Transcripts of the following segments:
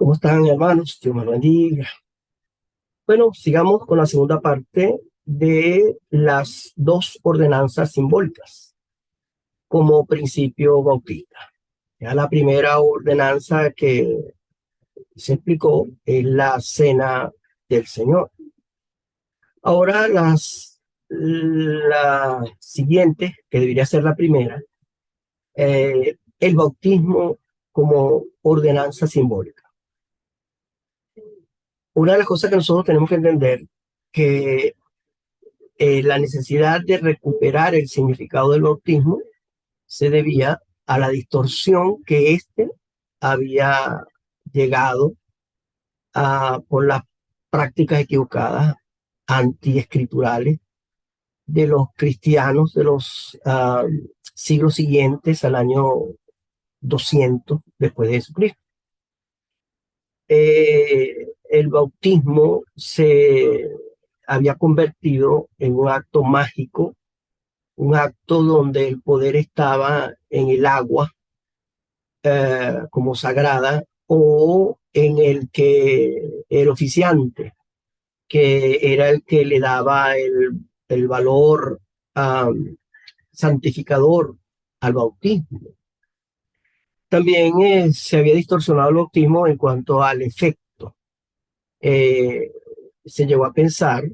¿Cómo están, hermanos? Dios me los bendiga. Bueno, sigamos con la segunda parte de las dos ordenanzas simbólicas como principio bautista. Ya la primera ordenanza que se explicó es la cena del Señor. Ahora la siguiente, que debería ser la primera, el bautismo como ordenanza simbólica. Una de las cosas que nosotros tenemos que entender que la necesidad de recuperar el significado del bautismo se debía a la distorsión que éste había llegado por las prácticas equivocadas antiescriturales de los cristianos de los siglos siguientes al año 200 después de Jesucristo. El bautismo se había convertido en un acto mágico, un acto donde el poder estaba en el agua como sagrada, o en el que el oficiante, que era el que le daba el valor santificador al bautismo. También se había distorsionado el bautismo en cuanto al efecto. Eh, Se llegó a pensar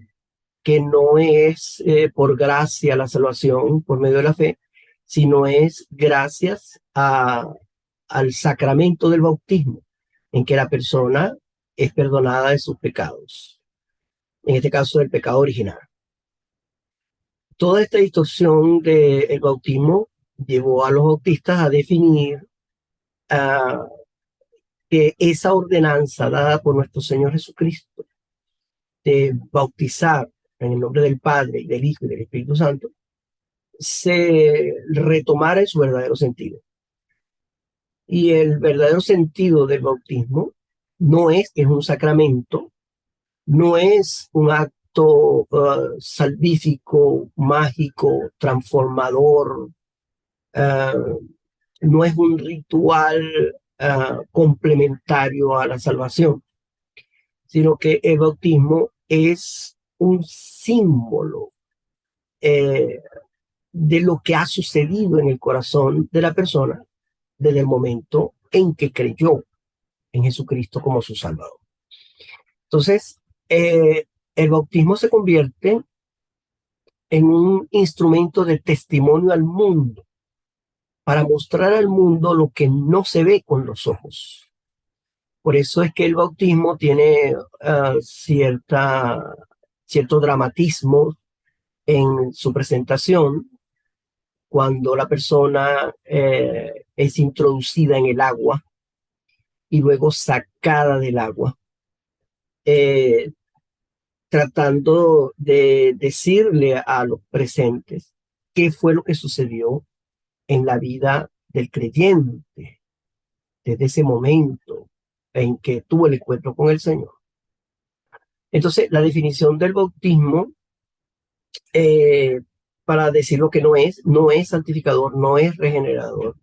que no es por gracia la salvación por medio de la fe, sino es gracias al sacramento del bautismo, en que la persona es perdonada de sus pecados, en este caso del pecado original. Toda esta distorsión del bautismo llevó a los bautistas a definir uh, que esa ordenanza dada por nuestro Señor Jesucristo de bautizar en el nombre del Padre, y del Hijo y del Espíritu Santo, se retomara en su verdadero sentido. Y el verdadero sentido del bautismo no es que es un sacramento, no es un acto salvífico, mágico, transformador, no es un ritual complementario a la salvación, sino que el bautismo es un símbolo eh, de lo que ha sucedido en el corazón de la persona desde el momento en que creyó en Jesucristo como su Salvador. Entonces, el bautismo se convierte en un instrumento de testimonio al mundo, para mostrar al mundo lo que no se ve con los ojos. Por eso es que el bautismo tiene cierto dramatismo en su presentación, cuando la persona es introducida en el agua y luego sacada del agua, eh, tratando de decirle a los presentes qué fue lo que sucedió en la vida del creyente desde ese momento en que tuvo el encuentro con el Señor. Entonces, la definición del bautismo, eh, para decir lo que no es santificador, no es regenerador,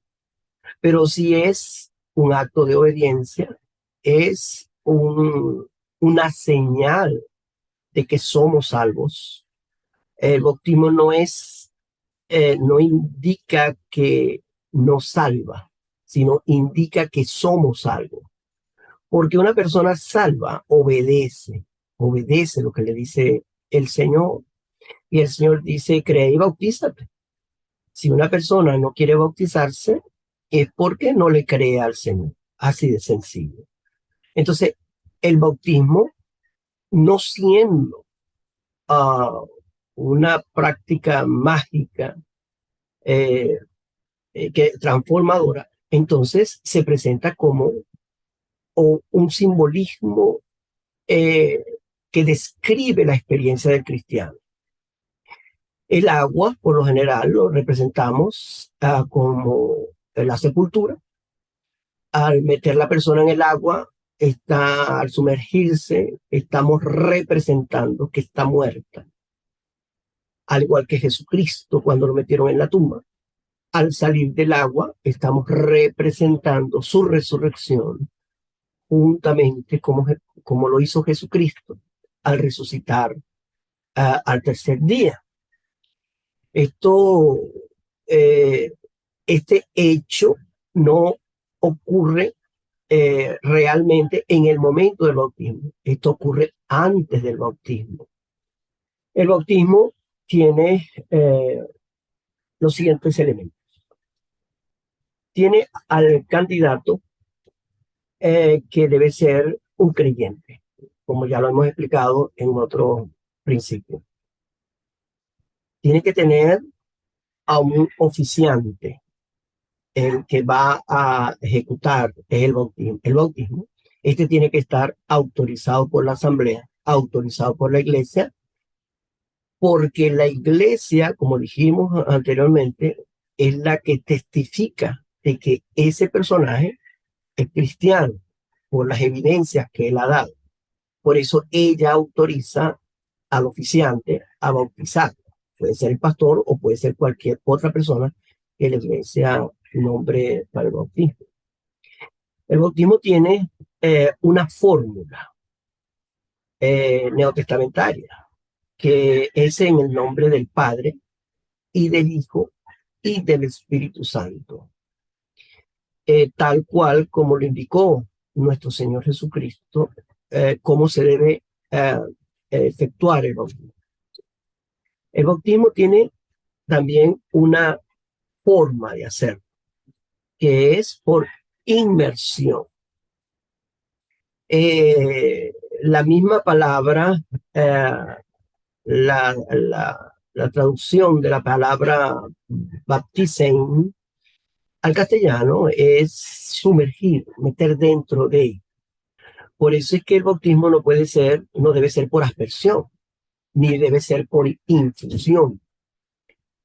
pero sí es un acto de obediencia, es una señal de que somos salvos. El bautismo no indica que nos salva, sino indica que somos salvos. Porque una persona salva obedece lo que le dice el Señor. Y el Señor dice, cree y bautízate. Si una persona no quiere bautizarse, es porque no le cree al Señor. Así de sencillo. Entonces, el bautismo, no siendo una práctica mágica eh, que transformadora, entonces se presenta como un simbolismo eh, que describe la experiencia del cristiano. El agua, por lo general, lo representamos como la sepultura. Al meter la persona en el agua, al sumergirse, estamos representando que está muerta. Al igual que Jesucristo cuando lo metieron en la tumba. Al salir del agua, estamos representando su resurrección juntamente como lo hizo Jesucristo al resucitar al tercer día. Esto, eh, este hecho no ocurre realmente en el momento del bautismo. Esto ocurre antes del bautismo. El bautismo tiene los siguientes elementos. Tiene al candidato que debe ser un creyente, como ya lo hemos explicado en otro principio. Tiene que tener a un oficiante, el que va a ejecutar el bautismo. El bautismo, este tiene que estar autorizado por la asamblea, autorizado por la iglesia, porque la iglesia, como dijimos anteriormente, es la que testifica de que ese personaje es cristiano por las evidencias que él ha dado. Por eso ella autoriza al oficiante a bautizar. Puede ser el pastor o puede ser cualquier otra persona que la iglesia nombre para el bautismo. El bautismo tiene una fórmula neotestamentaria, que es en el nombre del Padre y del Hijo y del Espíritu Santo, tal cual como lo indicó nuestro Señor Jesucristo, cómo se debe efectuar el bautismo. El bautismo tiene también una forma de hacer, que es por inmersión. La misma palabra, eh, la traducción de la palabra baptizen al castellano es sumergir, meter dentro de. Por eso es que el bautismo no debe ser por aspersión, ni debe ser por infusión,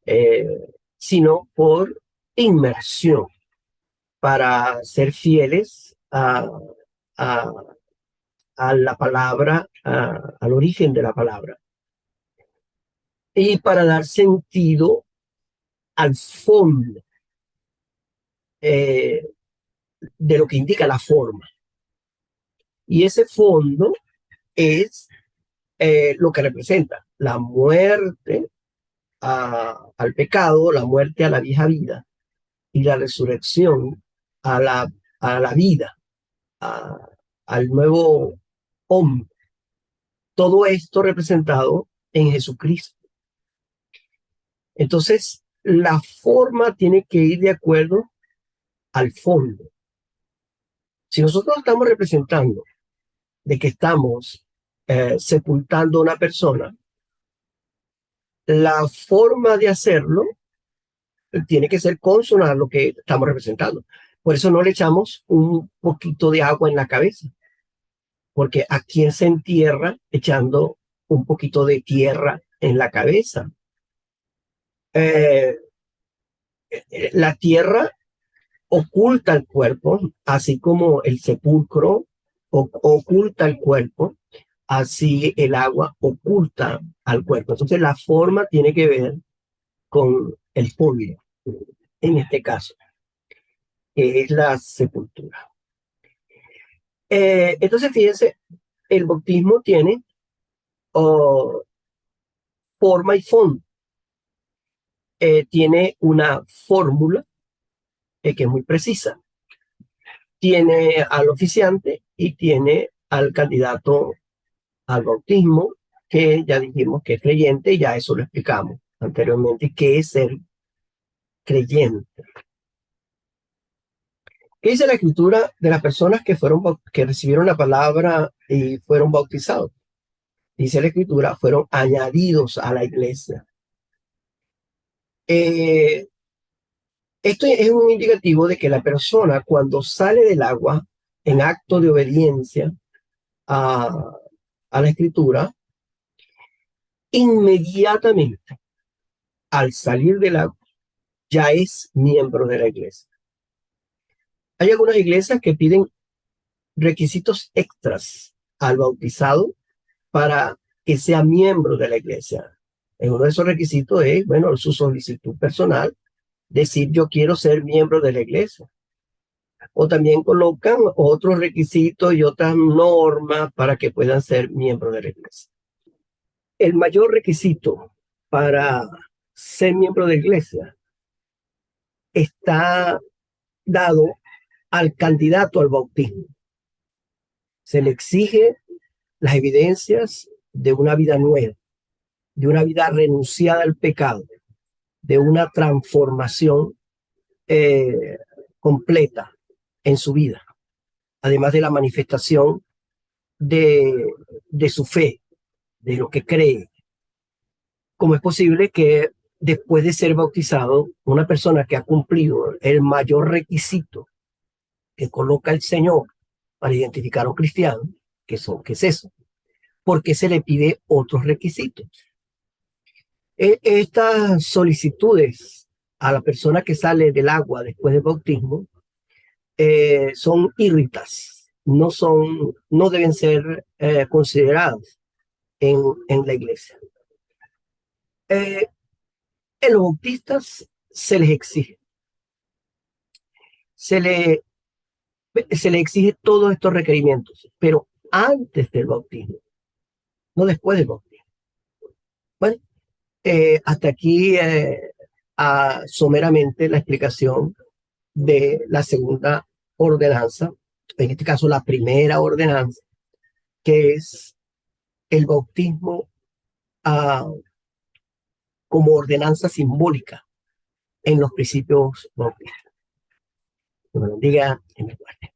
eh, sino por inmersión, para ser fieles a, a la palabra, al origen de la palabra, y para dar sentido al fondo eh, de lo que indica la forma. Y ese fondo es lo que representa la muerte al pecado, la muerte a la vieja vida y la resurrección a la vida, a, al nuevo hombre. Todo esto representado en Jesucristo. Entonces, la forma tiene que ir de acuerdo al fondo. Si nosotros estamos representando de que estamos sepultando a una persona, la forma de hacerlo tiene que ser consona a lo que estamos representando. Por eso no le echamos un poquito de agua en la cabeza, porque ¿a quién se entierra echando un poquito de tierra en la cabeza? Eh, la tierra oculta el cuerpo, así como el sepulcro oculta el cuerpo, así el agua oculta al cuerpo. Entonces la forma tiene que ver con el fondo, en este caso, que es la sepultura. Entonces, fíjense, el bautismo tiene oh, forma y fondo. Tiene una fórmula que es muy precisa. Tiene al oficiante y tiene al candidato al bautismo, que ya dijimos que es creyente, y ya eso lo explicamos anteriormente, que es ser creyente. ¿Qué dice la escritura de las personas que recibieron la palabra y fueron bautizados? Dice la escritura, fueron añadidos a la iglesia. Eh, Esto es un indicativo de que la persona cuando sale del agua en acto de obediencia a, a la escritura, inmediatamente al salir del agua ya es miembro de la iglesia. Hay algunas iglesias que piden requisitos extras al bautizado para que sea miembro de la iglesia. En uno de esos requisitos es, bueno, su solicitud personal, decir yo quiero ser miembro de la iglesia. O también colocan otros requisitos y otras normas para que puedan ser miembros de la iglesia. El mayor requisito para ser miembro de la iglesia está dado al candidato al bautismo. Se le exige las evidencias de una vida nueva, de una vida renunciada al pecado, de una transformación eh, completa en su vida, además de la manifestación de su fe, de lo que cree. ¿Cómo es posible que después de ser bautizado, una persona que ha cumplido el mayor requisito que coloca el Señor para identificar a un cristiano, ¿qué es eso? ¿Por qué se le pide otros requisitos? Estas solicitudes a la persona que sale del agua después del bautismo son irritas, no deben ser consideradas en la iglesia. Eh, en los bautistas se les exige, se, le, se les exige todos estos requerimientos, pero antes del bautismo, no después del bautismo. Bueno, hasta aquí someramente la explicación de la segunda ordenanza, en este caso la primera ordenanza, que es el bautismo uh, como ordenanza simbólica en los principios bautistas. Que me lo diga, que me guarde.